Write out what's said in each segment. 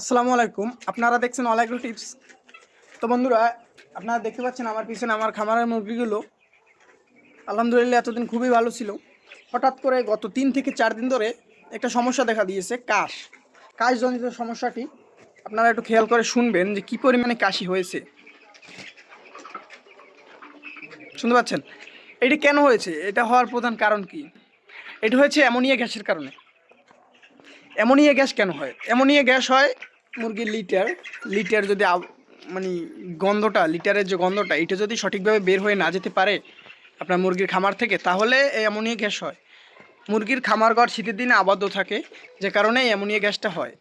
আসসালামু আলাইকুম। আপনারা দেখছেন অল এগ্রো টিপস। তো বন্ধুরা, আপনারা দেখতে পাচ্ছেন আমার পিছনে আমার খামারের মুরগিগুলো আলহামদুলিল্লাহ এতদিন খুবই ভালো ছিল। হঠাৎ করে গত 3 থেকে 4 দিন ধরে একটা সমস্যা দেখা দিয়েছে, কাশজনিত সমস্যাটি। আপনারা একটু খেয়াল করে শুনবেন যে কী পরিমাণে কাশি হয়েছে। শুনতে পাচ্ছেন? এটি কেন হয়েছে? এটা হওয়ার প্রধান কারণ কি? এটি হয়েছে অ্যামোনিয়া গ্যাসের কারণে। অ্যামোনিয়া গ্যাস কেন হয়? অ্যামোনিয়া গ্যাস হয় মুরগির লিটার যদি মানে লিটারের যে গন্ধটা এটা যদি সঠিকভাবে বের হয়ে না যেতে পারে আপনার মুরগির খামার থেকে, তাহলে এই অ্যামোনিয়া গ্যাস হয়। মুরগির খামারঘর শীতের দিনে আবদ্ধ থাকে, যে কারণে এই অ্যামোনিয়া গ্যাসটা হয়।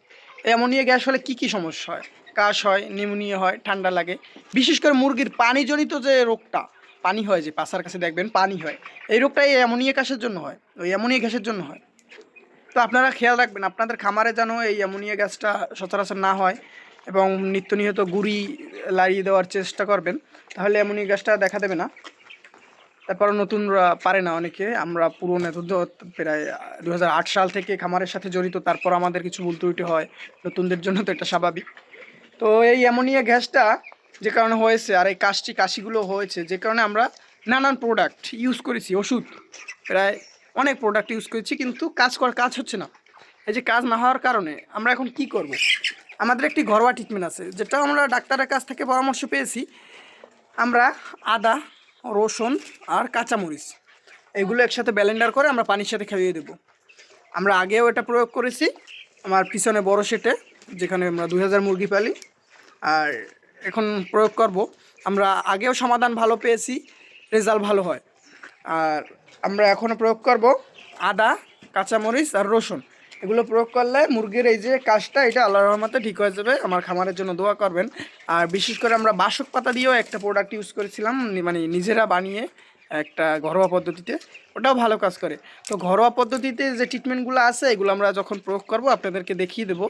এই অ্যামোনিয়া গ্যাস হলে কী সমস্যা হয়? কাশ হয়, নিউমোনিয়া হয়, ঠান্ডা লাগে। বিশেষ করে মুরগির পানিজনিত যে রোগটা, পানি হয়, যে পাছার কাছে দেখবেন পানি হয়, এই রোগটা এই অ্যামোনিয়া গ্যাসের জন্য হয়, ওই অ্যামোনিয়া গ্যাসের জন্য হয়। তো আপনারা খেয়াল রাখবেন আপনাদের খামারে যেন এই অ্যামোনিয়া গ্যাসটা সচরাচর না হয়, এবং নিত্য নিয়ত গুঁড়ি লাগিয়ে দেওয়ার চেষ্টা করবেন, তাহলে অ্যামোনিয়া গ্যাসটা দেখা দেবে না। তারপর নতুনরা পারে না অনেকে, আমরা পুরনো প্রায় 2008 সাল থেকে খামারের সাথে জড়িত, তারপর আমাদের কিছু ভুল ত্রুটি হয়, নতুনদের জন্য তো এটা স্বাভাবিক। তো এই অ্যামোনিয়া গ্যাসটা যে কারণে হয়েছে, আর এই কাশিগুলো হয়েছে যে কারণে আমরা নানান প্রোডাক্ট ইউজ করেছি, ওষুধ প্রায় অনেক প্রোডাক্ট ইউজ করেছি, কিন্তু কাজ হচ্ছে না। এই যে কাজ না হওয়ার কারণে আমরা এখন কি করব? আমাদের একটি ঘরোয়া ট্রিটমেন্ট আছে, যেটা আমরা ডাক্তারের কাছ থেকে পরামর্শ পেয়েছি। আমরা আদা, রসুন আর কাঁচামরিচ এগুলো একসাথে ব্লেন্ডার করে আমরা পানির সাথে খাইয়ে দেবো। আমরা আগেও এটা প্রয়োগ করেছি আমার পিছনে বড় সেটে, যেখানে আমরা 2000 মুরগি পালি, আর এখন প্রয়োগ করব। আমরা আগেও সমাধান ভালো পেয়েছি, রেজাল্ট ভালো হয়। আর আমরা এখনও প্রয়োগ করব আদা, কাঁচামরিচ আর রসুন। এগুলো প্রয়োগ করলে মুরগির এই যে কাশটা, এটা আল্লাহর রহমতে ঠিক হয়ে যাবে। আমার খামারের জন্য দোয়া করবেন। আর বিশেষ করে আমরা বাসক পাতা দিয়েও একটা প্রোডাক্ট ইউজ করেছিলাম, মানে নিজেরা বানিয়ে একটা ঘরোয়া পদ্ধতিতে, ওটাও ভালো কাজ করে। তো ঘরোয়া পদ্ধতিতে যে ট্রিটমেন্টগুলো আছে, এগুলো আমরা যখন প্রয়োগ করব আপনাদেরকে দেখিয়ে দেবো।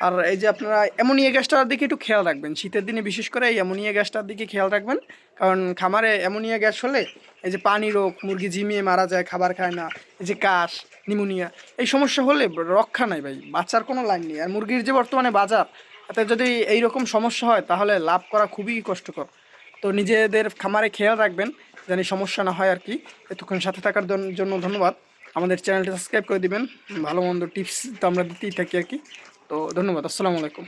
আর এই যে আপনারা অ্যামোনিয়া গ্যাসটার দিকে একটু খেয়াল রাখবেন, শীতের দিনে বিশেষ করে এই অ্যামোনিয়া গ্যাসটার দিকে খেয়াল রাখবেন। কারণ খামারে অ্যামোনিয়া গ্যাস হলে এই যে পানি রোগ, মুরগি ঝিমিয়ে মারা যায়, খাবার খায় না, এই যে কাশ, নিউমোনিয়া, এই সমস্যা হলে রক্ষা নাই ভাই, বাঁচার কোনো লাইন নেই। আর মুরগির যে বর্তমানে বাজার, তাতে যদি এই রকম সমস্যা হয় তাহলে লাভ করা খুবই কষ্টকর। তো নিজেদের খামারে খেয়াল রাখবেন যেন সমস্যা না হয় আর কি। এতক্ষণ সাথে থাকার জন্য ধন্যবাদ। আমাদের চ্যানেলটি সাবস্ক্রাইব করে দিবেন। ভালো মন্দ টিপস তো আমরা দিতেই থাকি আর কি। তো ধন্যবাদ। আসসালামু আলাইকুম।